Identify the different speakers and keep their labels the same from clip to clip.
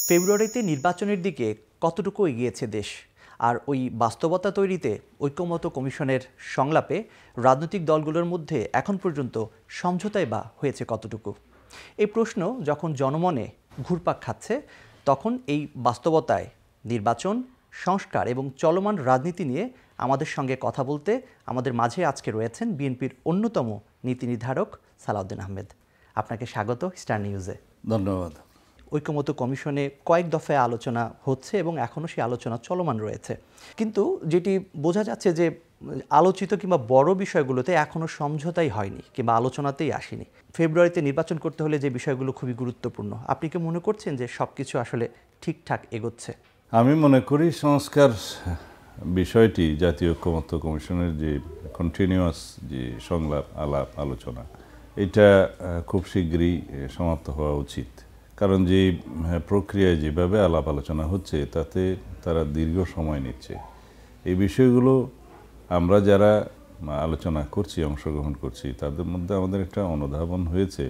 Speaker 1: ফেব্রুয়ারিতে নির্বাচনের দিকে কতটুকু এগিয়েছে দেশ, আর ওই বাস্তবতা তৈরিতে ঐক্যমত কমিশনের সংলাপে রাজনৈতিক দলগুলোর মধ্যে এখন পর্যন্ত সমঝোতাই বা হয়েছে কতটুকু? এই প্রশ্ন যখন জনমনে ঘুরপাক খাচ্ছে, তখন এই বাস্তবতায় নির্বাচন, সংস্কার এবং চলমান রাজনীতি নিয়ে আমাদের সঙ্গে কথা বলতে আমাদের মাঝে আজকে রয়েছেন বিএনপির অন্যতম নীতি নির্ধারক সালাউদ্দিন আহমেদ। আপনাকে স্বাগত স্টার নিউজে।
Speaker 2: ধন্যবাদ।
Speaker 1: ঐক্যমত কমিশনে কয়েক দফায় আলোচনা হচ্ছে এবং এখনও সেই আলোচনা চলমান রয়েছে, কিন্তু যেটি বোঝা যাচ্ছে যে আলোচিত কিংবা বড় বিষয়গুলোতে এখনও সমঝোতাই হয়নি কিংবা আলোচনাতেই আসেনি। ফেব্রুয়ারিতে নির্বাচন করতে হলে যে বিষয়গুলো খুবই গুরুত্বপূর্ণ, আপনি কি মনে করছেন যে সব কিছু আসলে ঠিকঠাক এগোচ্ছে?
Speaker 2: আমি মনে করি সংস্কার বিষয়টি জাতীয় ঐক্যমত্য কমিশনের যে কন্টিনিউয়াস যে সংলাপ আলাপ আলোচনা, এটা খুব শীঘ্রই সমাপ্ত হওয়া উচিত। কারণ যে প্রক্রিয়ায় যেভাবে আলাপ আলোচনা হচ্ছে তাতে তারা দীর্ঘ সময় নিচ্ছে। এই বিষয়গুলো আমরা যারা আলোচনা করছি, অংশগ্রহণ করছি, তাদের মধ্যে আমাদের একটা অনুধাবন হয়েছে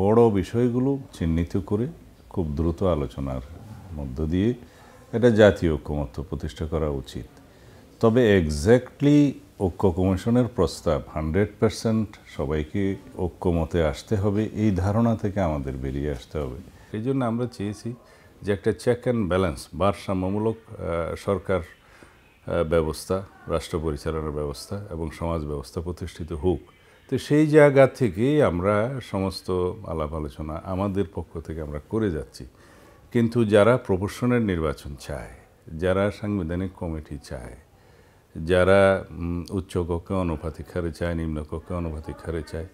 Speaker 2: বড় বিষয়গুলো চিহ্নিত করে খুব দ্রুত আলোচনার মধ্য দিয়ে এটা জাতীয় ঐক্যমত্য প্রতিষ্ঠা করা উচিত। তবে এক্স্যাক্টলি ঐক্য কমিশনের প্রস্তাব 100% সবাইকে ঐক্যমতে আসতে হবে, এই ধারণা থেকে আমাদের বেরিয়ে আসতে হবে। এই জন্য আমরা চেয়েছি যে একটা চেক অ্যান্ড ব্যালেন্স, ভারসাম্যমূলক সরকার ব্যবস্থা, রাষ্ট্র পরিচালনার ব্যবস্থা এবং সমাজ ব্যবস্থা প্রতিষ্ঠিত হোক। তো সেই জায়গা থেকেই আমরা সমস্ত আলাপ আলোচনা আমাদের পক্ষ থেকে আমরা করে যাচ্ছি। কিন্তু যারা প্রপোর্শনের নির্বাচন চায়, যারা সাংবিধানিক কমিটি চায়, যারা উচ্চকক্ষে অনুপাতিক হারে চায়, নিম্নকক্ষে অনুপাতিক হারে চায়,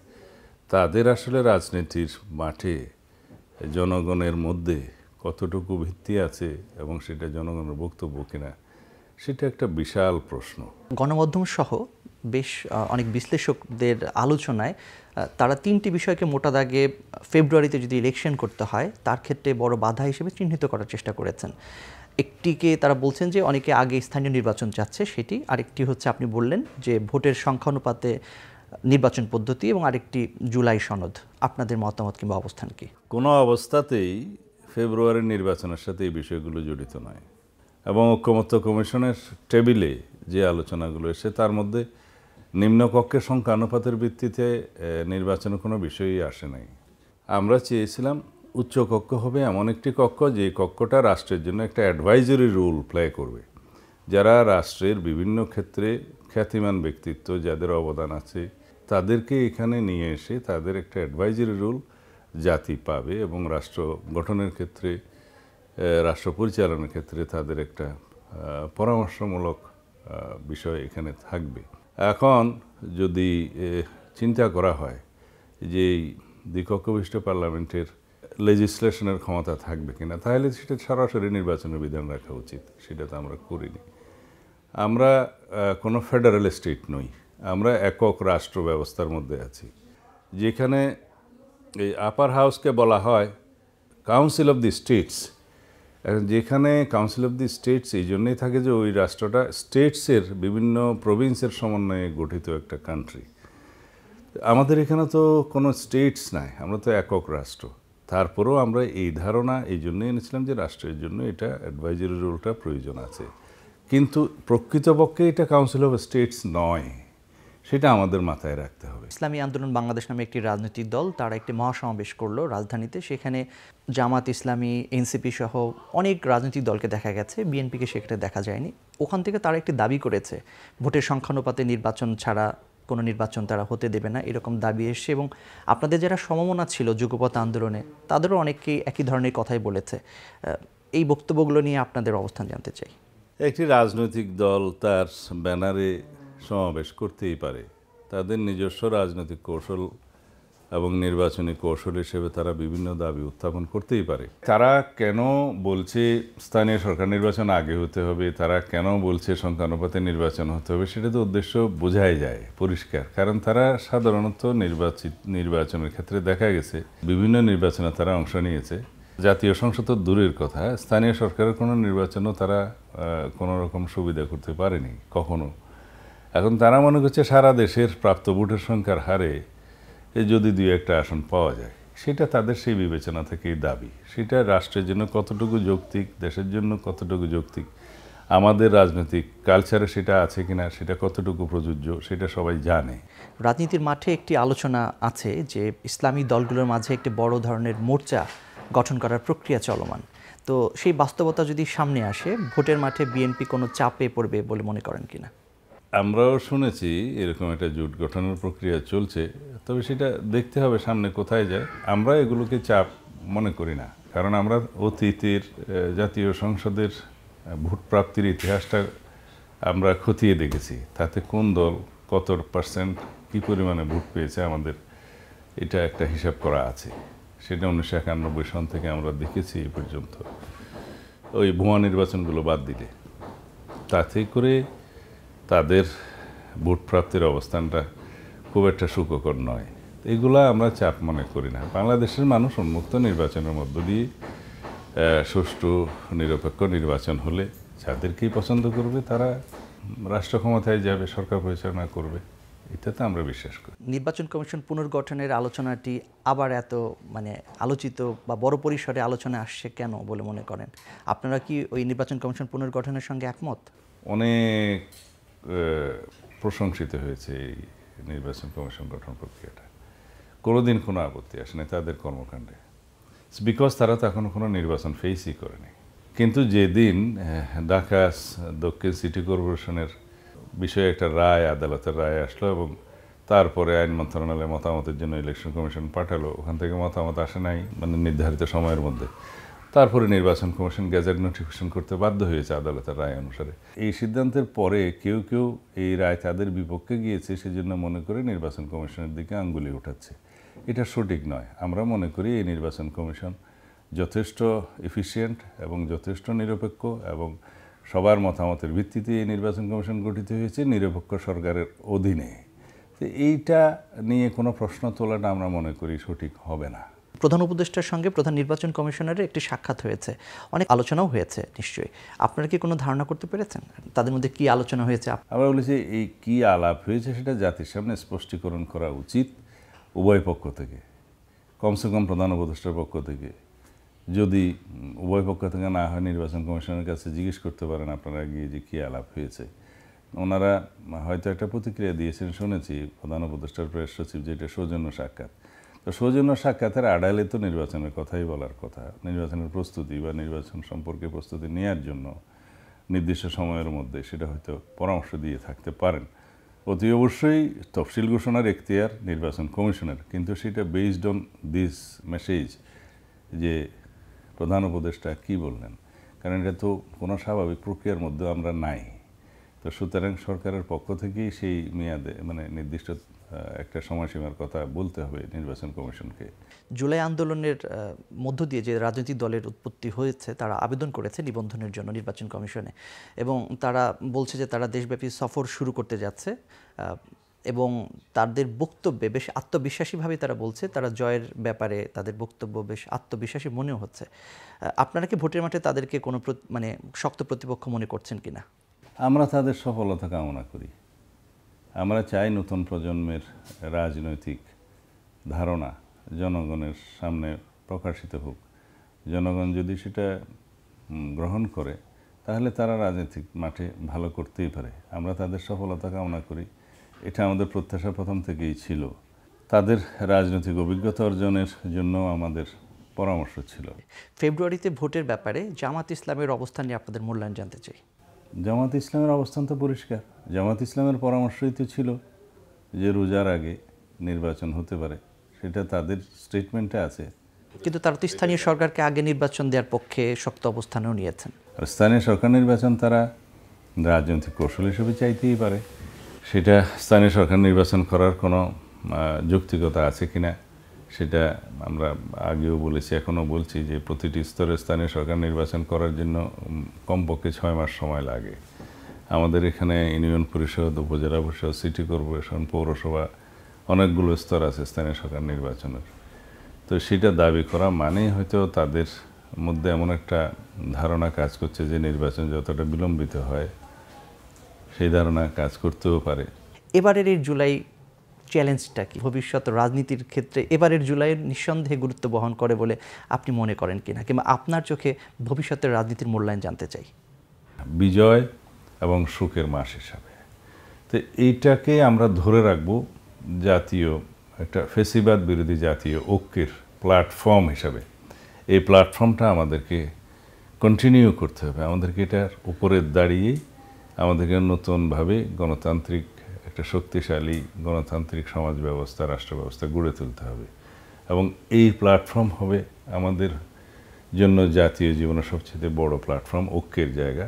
Speaker 2: তাদের আসলে রাজনীতির মাঠে জনগণের মধ্যে কতটুকু ভিত্তি আছে এবং সেটা জনগণের বক্তব্য কিনা, সেটা একটা বিশাল প্রশ্ন।
Speaker 1: গণমাধ্যম সহ বেশ অনেক বিশ্লেষকদের আলোচনায় তারা তিনটি বিষয়কে মোটা দাগে ফেব্রুয়ারিতে যদি ইলেকশন করতে হয় তার ক্ষেত্রে বড় বাধা হিসেবে চিহ্নিত করার চেষ্টা করেছেন। একটিকে তারা বলছেন যে অনেকে আগে স্থানীয় নির্বাচন চাচ্ছে সেটি, আরেকটি হচ্ছে আপনি বললেন যে ভোটের সংখ্যানুপাতে নির্বাচন পদ্ধতি, এবং আরেকটি জুলাই সনদ। আপনাদের মতামত কিংবা অবস্থান কি?
Speaker 2: কোনো অবস্থাতেই ফেব্রুয়ারির নির্বাচনের সাথে এই বিষয়গুলো জড়িত নয়, এবং ঐক্যমত্য কমিশনের টেবিলে যে আলোচনাগুলো এসে তার মধ্যে নিম্নকক্ষের সংখ্যানুপাতের ভিত্তিতে নির্বাচনের কোনো বিষয়ই আসে নাই। আমরা চেয়েছিলাম উচ্চকক্ষ হবে এমন একটি কক্ষ, যে কক্ষটা রাষ্ট্রের জন্য একটা অ্যাডভাইজরি রোল প্লে করবে। যারা রাষ্ট্রের বিভিন্ন ক্ষেত্রে খ্যাতিমান ব্যক্তিত্ব, যাদের অবদান আছে, তাদেরকে এখানে নিয়ে এসে তাদের একটা অ্যাডভাইজরি রোল জাতি পাবে এবং রাষ্ট্র গঠনের ক্ষেত্রে, রাষ্ট্র পরিচালনার ক্ষেত্রে তাদের একটা পরামর্শমূলক বিষয় এখানে থাকবে। এখন যদি চিন্তা করা হয় যে দ্বিকক্ষ বিশিষ্ট পার্লামেন্টের লেজিসলেশনের ক্ষমতা থাকবে কিনা, তাহলে সেটা সরাসরি নির্বাচনের বিধান রাখা উচিত। সেটা তো আমরা করিনি। আমরা কোনো ফেডারেল স্টেট নই, আমরা একক রাষ্ট্র ব্যবস্থার মধ্যে আছি, যেখানে এই আপার হাউসকে বলা হয় কাউন্সিল অফ দি স্টেটস। যেখানে কাউন্সিল অফ দি স্টেটস এই জন্যই থাকে যে ওই রাষ্ট্রটা স্টেটসের বিভিন্ন প্রভিন্সের সমন্বয়ে গঠিত একটা কান্ট্রি। আমাদের এখানে তো কোনো স্টেটস নাই, আমরা তো একক রাষ্ট্র। তারপরেও আমরা এই ধারণা এই জন্যই এনেছিলাম যে রাষ্ট্রের জন্য এটা অ্যাডভাইজারি রোলটা প্রয়োজন আছে, কিন্তু প্রকৃতপক্ষে এটা কাউন্সিল অফ স্টেটস নয়, সেটা আমাদের মাথায় রাখতে হবে।
Speaker 1: ইসলামী আন্দোলন বাংলাদেশ নামে একটি রাজনৈতিক দল, তারা একটি মহাসমাবেশ করলো রাজধানীতে। সেখানে জামাত ইসলামী, এনসিপি সহ অনেক রাজনৈতিক দলকে দেখা গেছে, বিএনপিকে সেখানে দেখা যায়নি। ওখান থেকে তারা একটি দাবি করেছে, ভোটের সংখ্যানুপাতে নির্বাচন ছাড়া কোনো নির্বাচন তারা হতে দেবে না, এরকম দাবি এসছে। এবং আপনাদের যারা সমমনা ছিল যুগপৎ আন্দোলনে, তাদেরও অনেকেই একই ধরনের কথাই বলেছে। এই বক্তব্যগুলো নিয়ে আপনাদের অবস্থান জানতে চাই।
Speaker 2: একটি রাজনৈতিক দল তার ব্যানারে সমাবেশ করতেই পারে, তাদের নিজস্ব রাজনৈতিক কৌশল এবং নির্বাচনী কৌশল হিসেবে তারা বিভিন্ন দাবি উত্থাপন করতেই পারে। তারা কেন বলছে স্থানীয় সরকার নির্বাচন আগে হতে হবে, তারা কেন বলছে সংখ্যানুপাতে নির্বাচন হতে হবে, সেটা তো উদ্দেশ্য বোঝাই যায় পরিষ্কার। কারণ তারা সাধারণত নির্বাচনের ক্ষেত্রে দেখা গেছে বিভিন্ন নির্বাচনে তারা অংশ নিয়েছে। জাতীয় সংসদ তো দূরের কথা, স্থানীয় সরকারের কোনো নির্বাচনও তারা কোনো রকম সুবিধা করতে পারেনি কখনো। এখন তারা মনে করছে সারা দেশের প্রাপ্ত ভোটের সংখ্যার হারে যদি দুই একটা আসন পাওয়া যায়, সেটা তাদের সেই বিবেচনা থেকেই দাবি। সেটা রাষ্ট্রের জন্য কতটুকু যৌক্তিক, দেশের জন্য কতটুকু যৌক্তিক, আমাদের রাজনৈতিক কালচারে সেটা আছে কিনা, সেটা কতটুকু প্রযোজ্য, সেটা সবাই জানে।
Speaker 1: রাজনীতির মাঠে একটি আলোচনা আছে যে ইসলামী দলগুলোর মাঝে একটি বড় ধরনের মোর্চা গঠন করার প্রক্রিয়া চলমান। তো সেই বাস্তবতা যদি সামনে আসে, ভোটের মাঠে বিএনপি কোনো চাপে পড়বে বলে মনে করেন কিনা?
Speaker 2: আমরাও শুনেছি এরকম একটা জোট গঠনের প্রক্রিয়া চলছে, তবে সেটা দেখতে হবে সামনে কোথায় যায়। আমরা এগুলোকে চাপ মনে করি না, কারণ আমরা অতীতের জাতীয় সংসদের ভোট প্রাপ্তির ইতিহাসটা আমরা খতিয়ে দেখেছি। তাতে কোন দল কত পার্সেন্ট কী পরিমাণে ভোট পেয়েছে আমাদের এটা একটা হিসাব করা আছে। সেটা 1991 সন থেকে আমরা দেখেছি এই পর্যন্ত, ওই ভুয়া নির্বাচনগুলো বাদ দিলে। তাতে করে তাদের ভোট প্রাপ্তির অবস্থানটা খুব একটা সুখকর নয়। এগুলা আমরা চাপ মনে করি না। বাংলাদেশের মানুষ উন্মুক্ত নির্বাচনের মধ্য দিয়ে সুষ্ঠু নিরপেক্ষ নির্বাচন হলে যাদেরকেই পছন্দ করবে তারা রাষ্ট্র ক্ষমতায় যাবে, সরকার পরিচালনা করবে, এটাতে আমরা বিশ্বাস করি।
Speaker 1: নির্বাচন কমিশন পুনর্গঠনের আলোচনাটি আবার এত আলোচিত বা বড় পরিসরে আলোচনা আসছে কেন বলে মনে করেন? আপনারা কি ওই নির্বাচন কমিশন পুনর্গঠনের সঙ্গে একমত?
Speaker 2: অনেক প্রশংসিত হয়েছে এই নির্বাচন কমিশন গঠন প্রক্রিয়াটা। কোনোদিন কোনো আপত্তি আসেনি তাদের কর্মকাণ্ডে, বিকজ তারা তো এখনো কোনো নির্বাচন ফেসই করেনি। কিন্তু যেদিন ঢাকা দক্ষিণ সিটি কর্পোরেশনের বিষয়ে একটা রায়, আদালতের রায় আসলো এবং তারপরে আইন মন্ত্রণালয়ে মতামতের জন্য ইলেকশন কমিশন পাঠালো, ওখান থেকে মতামত আসে নাই নির্ধারিত সময়ের মধ্যে, তারপরে নির্বাচন কমিশন গেজেট নোটিফিকেশন করতে বাধ্য হয়েছে আদালতের রায় অনুসারে। এই সিদ্ধান্তের পরে কেউ কেউ এই রায় তাদের বিপক্ষে গিয়েছে, সেজন্য মনে করে নির্বাচন কমিশনের দিকে আঙ্গুলি উঠাচ্ছে। এটা সঠিক নয়। আমরা মনে করি এই নির্বাচন কমিশন যথেষ্ট এফিশিয়েন্ট এবং যথেষ্ট নিরপেক্ষ, এবং সবার মতামতের ভিত্তিতে এই নির্বাচন কমিশন গঠিত হয়েছে নিরপেক্ষ সরকারের অধীনে। তো এইটা নিয়ে কোনো প্রশ্ন তোলাটা আমরা মনে করি সঠিক হবে না।
Speaker 1: প্রধান উপদেষ্টার সঙ্গে প্রধান নির্বাচন কমিশনারের একটি সাক্ষাৎ হয়েছে, অনেক আলোচনাও হয়েছে নিশ্চয়ই। আপনারা কি কোনো ধারণা করতে পেরেছেন তাদের মধ্যে কি আলোচনা হয়েছে?
Speaker 2: আমরা বলেছি এই কি আলাপ হয়েছে সেটা জাতির সামনে স্পষ্টীকরণ করা উচিত উভয় পক্ষ থেকে, কমসে কম প্রধান উপদেষ্টার পক্ষ থেকে। যদি উভয় পক্ষ থেকে না হয়, নির্বাচন কমিশনের কাছে জিজ্ঞেস করতে পারেন আপনারা গিয়ে যে কী আলাপ হয়েছে। ওনারা হয়তো একটা প্রতিক্রিয়া দিয়েছেন শুনেছি, প্রধান উপদেষ্টার প্রেস সচিব, যেটা সৌজন্য সাক্ষাৎ। তো সৌজন্য সাক্ষাতের আড়ালে তো নির্বাচনের কথাই বলার কথা। নির্বাচনের প্রস্তুতি বা নির্বাচন সম্পর্কে প্রস্তুতি নেওয়ার জন্য নির্দিষ্ট সময়ের মধ্যে সেটা হয়তো পরামর্শ দিয়ে থাকতে পারেন। অতি অবশ্যই তফসিল ঘোষণার এখতিয়ার নির্বাচন কমিশনের, কিন্তু সেটা বেসড অন দিস মেসেজ যে প্রধান উপদেষ্টা কী বললেন, কারণ এটা তো কোনো স্বাভাবিক প্রক্রিয়ার মধ্যে আমরা নাই। তো সুতরাং সরকারের পক্ষ থেকেই সেই মেয়াদে নির্দিষ্ট একটা সময়সীমার কথা বলতে হবে নির্বাচন কমিশনকে।
Speaker 1: জুলাই আন্দোলনের মধ্য দিয়ে যে রাজনৈতিক দলের উৎপত্তি হয়েছে, তারা আবেদন করেছে নিবন্ধনের জন্য নির্বাচন কমিশনে, এবং তারা বলছে যে তারা দেশব্যাপী সফর শুরু করতে যাচ্ছে, এবং তাদের বক্তব্যে বেশ আত্মবিশ্বাসীভাবে তারা বলছে তারা জয়ের ব্যাপারে তাদের বক্তব্য বেশ আত্মবিশ্বাসী মনেও হচ্ছে। আপনারা কি ভোটের মাঠে তাদেরকে কোনো শক্ত প্রতিপক্ষ মনে করছেন কিনা?
Speaker 2: আমরা তাদের সফলতা কামনা করি। আমরা চাই নতুন প্রজন্মের রাজনৈতিক ধারণা জনগণের সামনে প্রকাশিত হোক। জনগণ যদি সেটা গ্রহণ করে তাহলে তারা রাজনৈতিক মাঠে ভালো করতেই পারে। আমরা তাদের সফলতা কামনা করি, এটা আমাদের প্রত্যাশা প্রথম থেকেই ছিল। তাদের রাজনৈতিক অভিজ্ঞতা অর্জনের জন্য আমাদের পরামর্শ ছিল।
Speaker 1: ফেব্রুয়ারিতে ভোটের ব্যাপারে জামাত ইসলামের অবস্থান নিয়ে আপনাদের মূল্যায়ন জানতে চাই।
Speaker 2: জামাত ইসলামের অবস্থান তো পরিষ্কার। জামাত ইসলামের পরামর্শই তো ছিল যে রোজার আগে নির্বাচন হতে পারে, সেটা তাদের স্টেটমেন্টে আছে।
Speaker 1: কিন্তু তারা তো স্থানীয় সরকারকে আগে নির্বাচন দেওয়ার পক্ষে শক্ত অবস্থানও নিয়েছেন।
Speaker 2: আর স্থানীয় সরকার নির্বাচন তারা রাজনৈতিক কৌশল হিসেবে চাইতেই পারে। সেটা স্থানীয় সরকার নির্বাচন করার কোনো যৌক্তিকতা আছে কিনা সেটা আমরা আগেও বলেছি, এখনও বলছি যে প্রতিটি স্তরে স্থানীয় সরকার নির্বাচন করার জন্য কমপক্ষে 6 মাস সময় লাগে। আমাদের এখানে ইউনিয়ন পরিষদ, উপজেলা পরিষদ, সিটি কর্পোরেশন, পৌরসভা, অনেকগুলো স্তর আছে স্থানীয় সরকার নির্বাচনের। তো সেটা দাবি করা মানেই হয়তো তাদের মধ্যে এমন একটা ধারণা কাজ করছে যে নির্বাচন যতটা বিলম্বিত হয় সেই ধারণা কাজ করতেও পারে।
Speaker 1: এবারের এই জুলাই চ্যালেঞ্জটা কি? ভবিষ্যৎ রাজনীতির ক্ষেত্রে এবারের জুলাই নিঃসন্দেহে গুরুত্ব বহন করে বলে আপনি মনে করেন কিনা, কিংবা আপনার চোখে ভবিষ্যতের রাজনীতির মূল্যায়ন জানতে চাই।
Speaker 2: বিজয় এবং সুখের মাস হিসাবে তো এইটাকে আমরা ধরে রাখব জাতীয় একটা ফেসিবাদ বিরোধী জাতীয় ঐক্যের প্ল্যাটফর্ম হিসাবে। এই প্ল্যাটফর্মটা আমাদেরকে কন্টিনিউ করতে হবে। আমাদেরকে এটার উপরে দাঁড়িয়ে আমাদেরকে নতুনভাবে গণতান্ত্রিক একটা শক্তিশালী গণতান্ত্রিক সমাজ ব্যবস্থা, রাষ্ট্র ব্যবস্থা গড়ে তুলতে হবে। এবং এই প্ল্যাটফর্ম হবে আমাদের জন্য জাতীয় জীবনের সবচেয়ে বড় প্ল্যাটফর্ম, ঐক্যের জায়গা।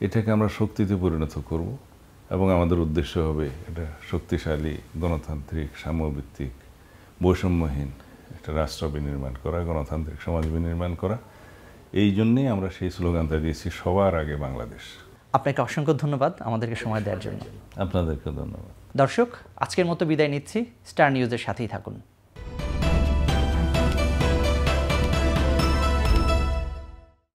Speaker 2: এটাকে আমরা শক্তিতে পরিণত করব এবং আমাদের উদ্দেশ্য হবে এটা শক্তিশালী গণতান্ত্রিক সাম্যভিত্তিক বৈষম্যহীন একটা রাষ্ট্র বিনির্মাণ করা, গণতান্ত্রিক সমাজ বিনির্মাণ করা। এই জন্যেই আমরা সেই স্লোগানটা দিয়েছি, সবার আগে বাংলাদেশ।
Speaker 1: আপনাকে অসংখ্য ধন্যবাদ আমাদেরকে সময় দেওয়ার জন্য।
Speaker 2: আপনাদেরকে ধন্যবাদ।
Speaker 1: দর্শক, আজকের মতো বিদায় নিচ্ছি। স্টার নিউজের সাথেই থাকুন।